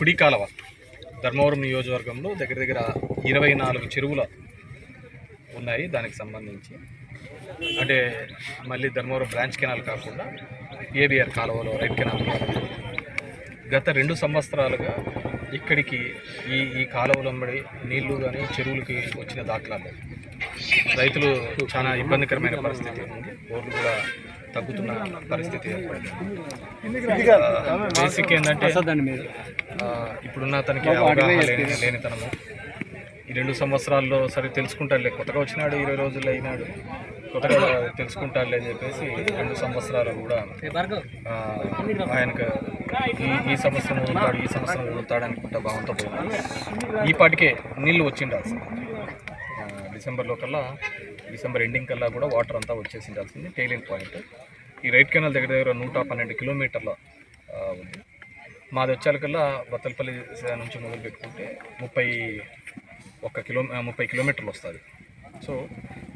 కుడి కాలవ ధర్మవరం నియోజకవర్గంలో దగ్గర 24 చెరువుల ఉన్నాయి. దానికి సంబంధించి అంటే మళ్ళీ ధర్మవరం బ్రాంచ్ కెనాల్ కాకుండా ఏబిఆర్ కాలువలో రైట్ కెనాల్ గత 2 సంవత్సరాలుగా ఇక్కడికి ఈ కాలువలో నీళ్లు కానీ చెరువులకి వచ్చిన దాఖలాలు రైతులు చాలా ఇబ్బందికరమైన పరిస్థితి ఉంది. బోర్లు కూడా తగ్గుతున్న పరిస్థితి ఏర్పడింది. బేసిక్ ఏంటంటే ఇప్పుడున్న తనకి అవగాహన లేనితనము. ఈ 2 సంవత్సరాల్లో సరే తెలుసుకుంటాడులే, కొత్తగా వచ్చినాడు, 20 రోజుల్లో అయినాడు, కొత్తగా తెలుసుకుంటాడులే అని చెప్పేసి 2 సంవత్సరాలు కూడా ఆయనకు ఈ సంవత్సరం ఉంటాడు, ఈ సంవత్సరం ఉంటాడు అనుకుంటా బాగుంటూ పోయినాడు. ఈ పాటికే నీళ్ళు వచ్చిండాల్సి డిసెంబర్ ఎండింగ్ కల్లా కూడా వాటర్ అంతా వచ్చేసి ఉండాల్సింది. టైలింగ్ పాయింట్ ఈ రైట్ కెనాల్ దగ్గర 112 కిలోమీటర్ల ఉంది. మాది వచ్చేకల్లా బత్తలపల్లి నుంచి మొదలు పెట్టుకుంటే 30 కిలోమీటర్లు వస్తుంది. సో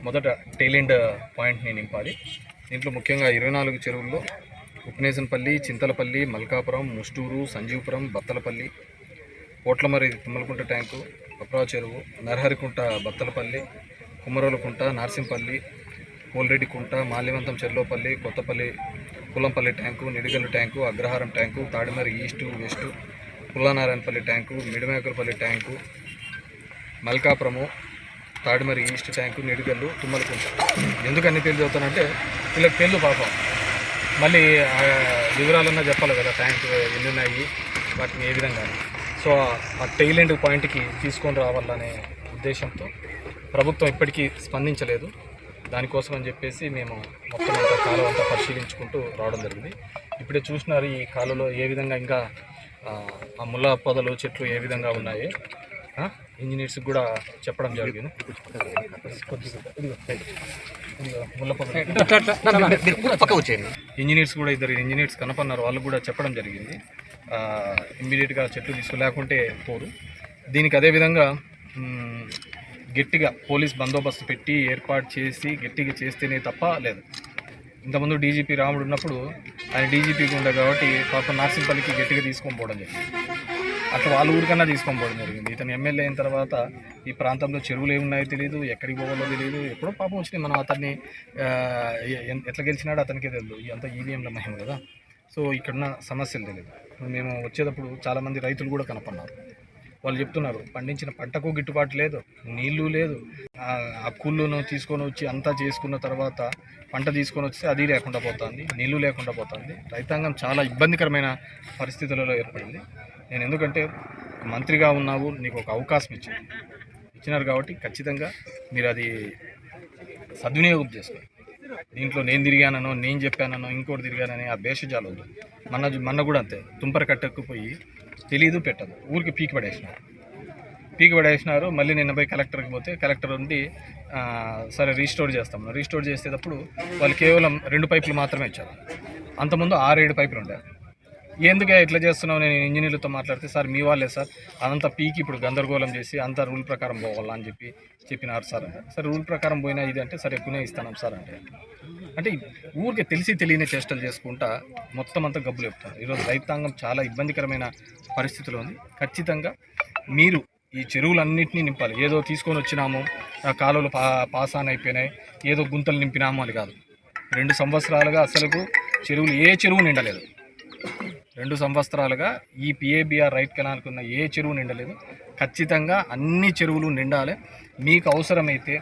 మొదట టైలిండ్ పాయింట్ని నింపాలి. దీంట్లో ముఖ్యంగా 24 చెరువుల్లో ఉప్నేసన్పల్లి, చింతలపల్లి, మల్కాపురం, ముస్టూరు, సంజీవపురం, బత్తలపల్లి, పోట్లమరి తుమ్మలకుంట ట్యాంకు, అప్రా చెరువు, Naraharikunta, Battalapalli, Kummarolakunta, Narsimpalli, Kolreddikunta, Malyavantham, Cherlopalli, Kothapalli, Pullampalli tank, Nidigallu tank, Agraharam tank, Tadimarri east, west, Pullanarayanapalli tank, Midimekalapalli tank, Malkapuram, Tadimarri east tank, Nidigallu, Tummalakunta. ఎందుకు అన్ని పేర్లు చదువుతానంటే వీళ్ళకి పేర్లు పాపం మళ్ళీ వివరాలన్నా చెప్పాలి కదా, ట్యాంకు ఎన్ని ఉన్నాయి, వాటిని ఏ విధంగా. సో ఆ టైలెండ్ పాయింట్కి తీసుకొని రావాలనే ఉద్దేశంతో ప్రభుత్వం ఇప్పటికీ స్పందించలేదు. దానికోసం అని చెప్పేసి మేము మొత్తం అంతా కాలువ అంతా పరిశీలించుకుంటూ రావడం జరిగింది. ఇప్పుడే చూసినారు ఈ కాలువలో ఏ విధంగా ఇంకా ఆ ముళ్ళ పొదలు, చెట్లు ఏ విధంగా ఉన్నాయి. ఇంజనీర్స్కి కూడా చెప్పడం జరిగింది. ఇంజనీర్స్ కూడా 2 ఇంజనీర్స్ కనపన్నారు, వాళ్ళు కూడా చెప్పడం జరిగింది. ఇమ్మీడియట్గా చెట్లు లేకుంటే పోరు. దీనికి అదేవిధంగా గట్టిగా పోలీస్ బందోబస్తు పెట్టి ఏర్పాటు చేసి గట్టిగా చేస్తేనే తప్ప లేదు. ఇంతకుముందు డీజీపీ రాముడు ఉన్నప్పుడు ఆయన డీజీపీగా ఉండే కాబట్టి పాపం నార్సింపల్లికి గట్టిగా తీసుకొని పోవడం జరిగింది. అట్లా వాళ్ళ ఊరికన్నా తీసుకొని పోవడం జరిగింది. ఇతను ఎమ్మెల్యే అయిన తర్వాత ఈ ప్రాంతంలో చెరువులు ఏమున్నాయో తెలియదు, ఎక్కడికి పోవాలో తెలియదు. ఎప్పుడో పాపం వచ్చినాయి. మనం అతన్ని ఎట్లా గెలిచినాడో అతనికే తెలియదు. ఇదంతా ఈవీఎంల మహిమ కదా. సో ఇక్కడున్న సమస్యలు తెలియదు. మేము వచ్చేటప్పుడు చాలామంది రైతులు కూడా కనపన్నారు. వాళ్ళు చెప్తున్నారు పండించిన పంటకు గిట్టుబాటు లేదు, నీళ్లు లేదు, ఆ కూళ్ళను తీసుకొని వచ్చి అంతా చేసుకున్న తర్వాత పంట తీసుకొని వస్తే అది లేకుండా పోతుంది, నీళ్లు లేకుండా పోతుంది. రైతాంగం చాలా ఇబ్బందికరమైన పరిస్థితులలో ఏర్పడింది. నేను ఎందుకంటే మంత్రిగా ఉన్నావు, నీకు ఒక అవకాశం ఇచ్చినారు కాబట్టి ఖచ్చితంగా మీరు అది సద్వినియోగం చేసుకోండి. దీంట్లో నేను తిరిగానో, నేను చెప్పానో, ఇంకోటి తిరిగానని ఆ భేషజాలు వద్దు. మొన్న కూడా అంతే, తుంపర కట్టకపోయి తెలీదు పెట్టదు, ఊరికి పీకి పడేసినారు. మళ్ళీ నిన్న పోయి కలెక్టర్కి పోతే కలెక్టర్ ఉండి సరే రీస్టోర్ చేస్తాము. రీస్టోర్ చేసేటప్పుడు వాళ్ళు కేవలం 2 పైపులు మాత్రమే ఇచ్చారు. అంతకుముందు 6-7 పైపులు ఉంటాయి. ఎందుకే ఇట్లా చేస్తున్నావు? నేను ఇంజనీర్లతో మాట్లాడితే సార్ మీ వాళ్ళే సార్, అదంతా పీకి ఇప్పుడు గందరగోళం చేసి అంతా రూల్ ప్రకారం పోవాలా అని చెప్పినారు సార్ అంటే, సరే రూల్ ప్రకారం పోయినా ఇది అంటే సరే ఎక్కువనే ఇస్తాను సార్ అంటే ఊరికి తెలియని చేష్టలు చేసుకుంటా మొత్తం అంతా గబ్బులు చెప్తారు. ఈరోజు రైతాంగం చాలా ఇబ్బందికరమైన పరిస్థితిలో ఉంది. ఖచ్చితంగా మీరు ఈ చెరువులన్నింటినీ నింపాలి. ఏదో తీసుకొని వచ్చినాము, కాలువలు పాసాన్ అయిపోయినాయి, ఏదో గుంతలు నింపినాము అని కాదు. 2 సంవత్సరాలుగా అసలుకు ఏ చెరువు నిండలేదు. 2 సంవత్సరాలుగా ఈ పిఏబిఆర్ రైట్ కెనాల్కి ఉన్న ఏ చెరువు నిండలేదు. ఖచ్చితంగా అన్ని చెరువులు నిండాలి. మీకు అవసరమైతే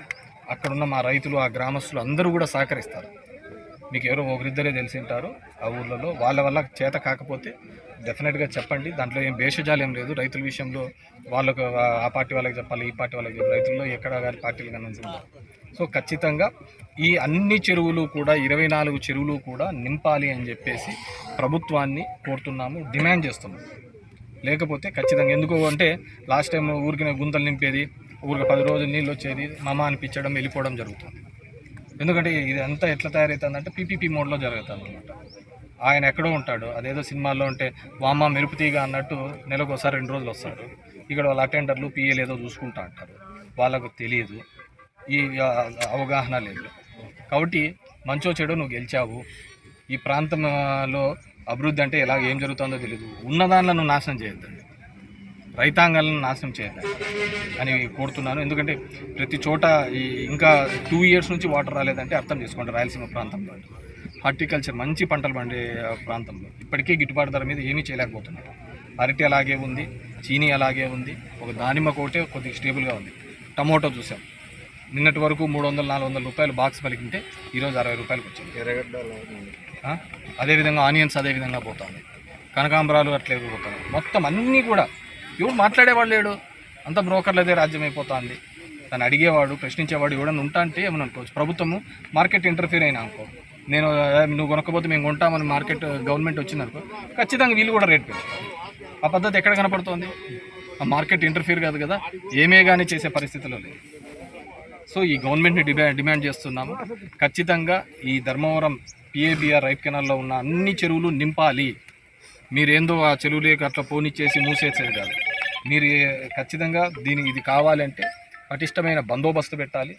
అక్కడున్న మా రైతులు, ఆ గ్రామస్తులు అందరూ కూడా సహకరిస్తారు. మీకు ఎవరో ఒకరిద్దరే తెలిసి ఉంటారు ఆ ఊర్లలో, వాళ్ళ వల్ల చేత కాకపోతే డెఫినెట్గా చెప్పండి. దాంట్లో ఏం భేషజాలు ఏం లేదు. రైతుల విషయంలో వాళ్ళకు ఆ పార్టీ వాళ్ళకి చెప్పాలి, ఈ పార్టీ వాళ్ళకి చెప్పాలి, రైతుల్లో ఎక్కడ కానీ పార్టీలు కానీ ఉంటుంది. సో ఖచ్చితంగా ఈ అన్ని చెరువులు కూడా 24 చెరువులు కూడా నింపాలి అని చెప్పేసి ప్రభుత్వాన్ని కోరుతున్నాము, డిమాండ్ చేస్తున్నాము. లేకపోతే ఖచ్చితంగా ఎందుకు అంటే లాస్ట్ టైం ఊరికి గుంతలు నింపేది, ఊరికి 10 రోజులు నీళ్ళు వచ్చేది, మమ అనిపించడం, వెళ్ళిపోవడం జరుగుతుంది. ఎందుకంటే ఇదంతా ఎట్లా తయారవుతుందంటే పీపీపీ మోడ్లో జరుగుతుంది అనమాట. ఆయన ఎక్కడో ఉంటాడు, అదేదో సినిమాల్లో ఉంటే వామ్మ మెరుపుతీగా అన్నట్టు నెలకు ఒకసారి 2 రోజులు వస్తాడు. ఇక్కడ వాళ్ళ అటెండర్లు పిఏలు ఏదో చూసుకుంటా అంటారు, వాళ్ళకు తెలియదు, ఈ అవగాహన లేదు. కాబట్టి మంచో చెడో నువ్వు గెలిచావు. ఈ ప్రాంతంలో అభివృద్ధి అంటే ఎలా ఏం జరుగుతుందో తెలియదు. ఉన్నదానిలో నువ్వు నాశనం చేయొద్దండి. రైతాంగాలను నాశనం చేయాలి అని కోరుతున్నాను. ఎందుకంటే ప్రతి చోట ఇంకా 2 years నుంచి వాటర్ రాలేదంటే అర్థం చేసుకోండి. రాయలసీమ ప్రాంతంలో హార్టికల్చర్ మంచి పంటలు పండే ప్రాంతంలో ఇప్పటికీ గిట్టుబాటు ధర మీద ఏమీ చేయలేకపోతున్నారు. అరటి అలాగే ఉంది, చీనీ అలాగే ఉంది, ఒక దానిమ్మ కోటే కొద్దిగా స్టేబుల్గా ఉంది. టమోటో చూసాం, నిన్నటి వరకు 300-400 రూపాయలు బాక్స్ పలికింటే ఈరోజు 60 రూపాయలకు వచ్చింది. అదేవిధంగా ఆనియన్స్ అదేవిధంగా పోతుంది, కనకాంబరాలు అట్లే పోతున్నాయి. మొత్తం అన్నీ కూడా ఎవరు మాట్లాడేవాడు లేడు, అంత బ్రోకర్లదే రాజ్యం అయిపోతుంది. తను అడిగేవాడు ప్రశ్నించేవాడు ఎవడన్నా ఉంటా అంటే ఏమని అనుకోవచ్చు. ప్రభుత్వము మార్కెట్ ఇంటర్ఫీర్ అయినా అనుకో, నేను నువ్వు కొనకపోతే మేము కొంటామని మార్కెట్ గవర్నమెంట్ వచ్చిందనుకో, ఖచ్చితంగా వీళ్ళు కూడా రేట్ పెంచుతారు. ఆ పద్ధతి ఎక్కడ కనపడుతోంది? ఆ మార్కెట్ ఇంటర్ఫీర్ కాదు కదా, ఏమే కానీ చేసే పరిస్థితిలో లేదు. సో ఈ గవర్నమెంట్ని డిమాండ్ చేస్తున్నాము, ఖచ్చితంగా ఈ ధర్మవరం PABR రైట్ కెనాల్లో ఉన్న అన్ని చెరువులు నింపాలి. మీరేందో ఆ చెరువులేకి అట్లా పోనిచ్చేసి మూసేసేది కాదు. మీరు ఖచ్చితంగా ఇది కావాలంటే పటిష్టమైన బందోబస్తు పెట్టాలి,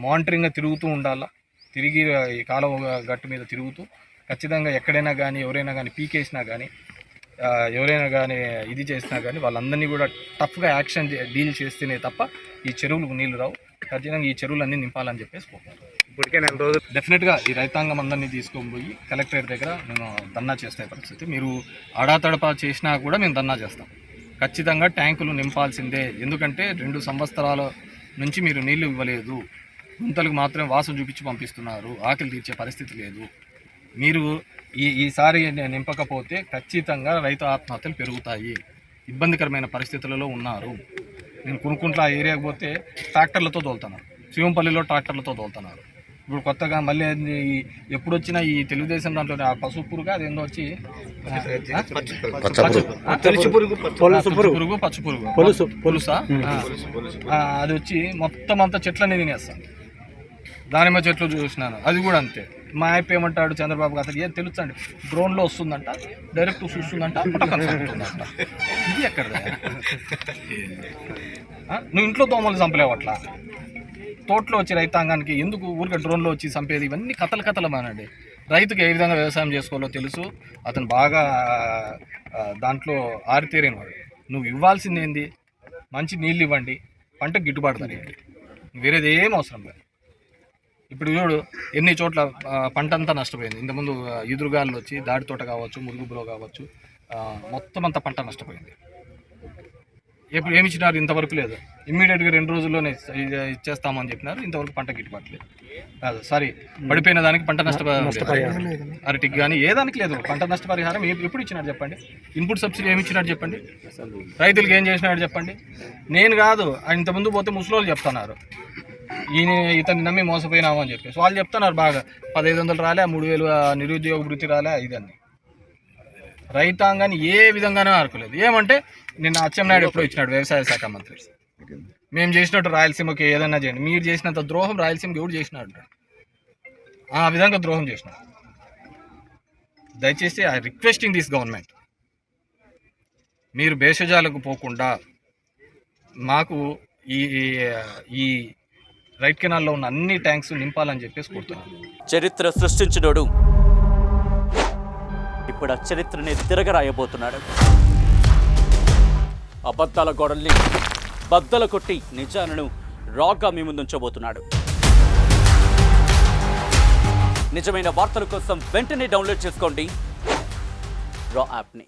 మానిటరింగ్గా తిరుగుతూ ఉండాలా. తిరిగి ఈ కాలువ గట్టు మీద తిరుగుతూ ఖచ్చితంగా ఎక్కడైనా కానీ ఎవరైనా కానీ పీకేసినా కానీ ఎవరైనా కానీ ఇది చేసినా కానీ వాళ్ళందరినీ కూడా టఫ్గా యాక్షన్ డీల్ చేస్తేనే తప్ప ఈ చెరువులకు నీళ్ళు రావు. ఖచ్చితంగా ఈ చెరువులన్నీ నింపాలని చెప్పేసి కోరుకుంటున్నాను. ఇప్పటికే 4 రోజులు డెఫినెట్గా ఈ రైతాంగం అందరినీ తీసుకొని పోయి కలెక్టరేట్ దగ్గర మేము ధర్నా చేసే పరిస్థితి. మీరు అడాతడపా చేసినా కూడా మేము ధర్నా చేస్తాం. ఖచ్చితంగా ట్యాంకులు నింపాల్సిందే. ఎందుకంటే 2 సంవత్సరాల నుంచి మీరు నీళ్లు ఇవ్వలేదు, గుంతలకు మాత్రం వాసు చూపించి పంపిస్తున్నారు, ఆకలి తీర్చే పరిస్థితి లేదు. మీరు ఈసారి నింపకపోతే ఖచ్చితంగా రైతు ఆత్మహత్యలు పెరుగుతాయి. ఇబ్బందికరమైన పరిస్థితులలో ఉన్నారు. నేను కొనుక్కుంట్ల ఏరియాకి పోతే ట్రాక్టర్లతో తోలుతున్నారు, శివంపల్లిలో ట్రాక్టర్లతో తోలుతున్నారు. ఇప్పుడు కొత్తగా మళ్ళీ ఎప్పుడు వచ్చినా ఈ తెలుగుదేశం దాంట్లో ఆ పసుపు పురుగు అదేందో వచ్చి పచ్చు పురుగు పొలుసా అది వచ్చి మొత్తం అంతా చెట్లన్నీ తినేస్తాను. దానిమ్మ చెట్లు చూసినాను, అది కూడా అంతే. మా యాప్ ఏమంటాడు చంద్రబాబు అతనికి ఏం తెలుసండి, డ్రోన్లో వస్తుందంట, డైరెక్ట్ చూస్తుందంట, పట్టుకుంటుందంట. ఇది ఎక్కడదా? నువ్వు ఇంట్లో దోమలు చంపలేవు అట్లా, తోటలో వచ్చి రైతాంగానికి ఎందుకు ఊరికే డ్రోన్లో వచ్చి చంపేది? ఇవన్నీ కథలు మానండి. రైతుకి ఏ విధంగా వ్యవసాయం చేసుకోవాలో తెలుసు, అతను బాగా దాంట్లో ఆరితేరేని వాడు. నువ్వు ఇవ్వాల్సింది ఏంది? మంచి నీళ్ళు ఇవ్వండి, పంటకు గిట్టుబాటు ధరియండి, వేరేది ఏం అవసరం లేదు. ఇప్పుడు చూడు ఎన్ని చోట్ల పంట అంతా నష్టపోయింది. ఇంతకుముందు ఎదురుగాలు వచ్చి దాడి తోట కావచ్చు, మురుగుబులో కావచ్చు, మొత్తం అంతా పంట నష్టపోయింది. ఇప్పుడు ఏమి ఇచ్చినారు? ఇంతవరకు లేదు. ఇమ్మీడియట్గా 2 రోజుల్లోనే ఇచ్చేస్తామని చెప్పినారు, ఇంతవరకు పంట గిట్టుబాటు లేదు. సారీ, పడిపోయిన దానికి పంట నష్టపరిహారం అరటికి కానీ ఏ దానికి లేదు. పంట నష్టపరిహారం ఎప్పుడు ఇచ్చినాడు చెప్పండి? ఇన్పుట్ సబ్సిడీ ఏమి ఇచ్చినాడు చెప్పండి? రైతులకు ఏం చేసినాడు చెప్పండి? నేను కాదు, ఇంతకుముందు పోతే ముసలోళ్ళు చెప్తున్నారు ఇతన్ని నమ్మి మోసపోయినాము అని చెప్పేసి. వాళ్ళు చెప్తున్నారు బాగా 1500 రాలే, 3000 నిరుద్యోగ వృత్తి రాలే, ఇదన్నీ. రైతాంగాన్ని ఏ విధంగానూ ఆరుకోలేదు. ఏమంటే నిన్న అచ్చెన్నాయుడు ఎప్పుడో ఇచ్చినాడు వ్యవసాయ శాఖ మంత్రి, మేము చేసినట్టు రాయలసీమకి ఏదైనా చేయండి. మీరు చేసినంత ద్రోహం రాయలసీమకి ఎవరు చేసినాడు? ఆ విధంగా ద్రోహం చేసినాడు. దయచేసి ఐ రిక్వెస్టింగ్ దిస్ గవర్నమెంట్, మీరు భేషజాలకు పోకుండా మాకు ఈ రైట్ కెనాల్లో ఉన్న అన్ని ట్యాంక్స్ నింపాలని చెప్పేసి కోరుతున్నాను. చరిత్ర సృష్టించినోడు ఇప్పుడు ఆ చరిత్రని తిరగరాయబోతున్నాడు. అబద్ధాల గోడల్ని బద్దలు కొట్టి నిజాలను రాగా మీ ముందుంచబోతున్నాడు. నిజమైన వార్తల కోసం వెంటనే డౌన్లోడ్ చేసుకోండి రా యాప్ని.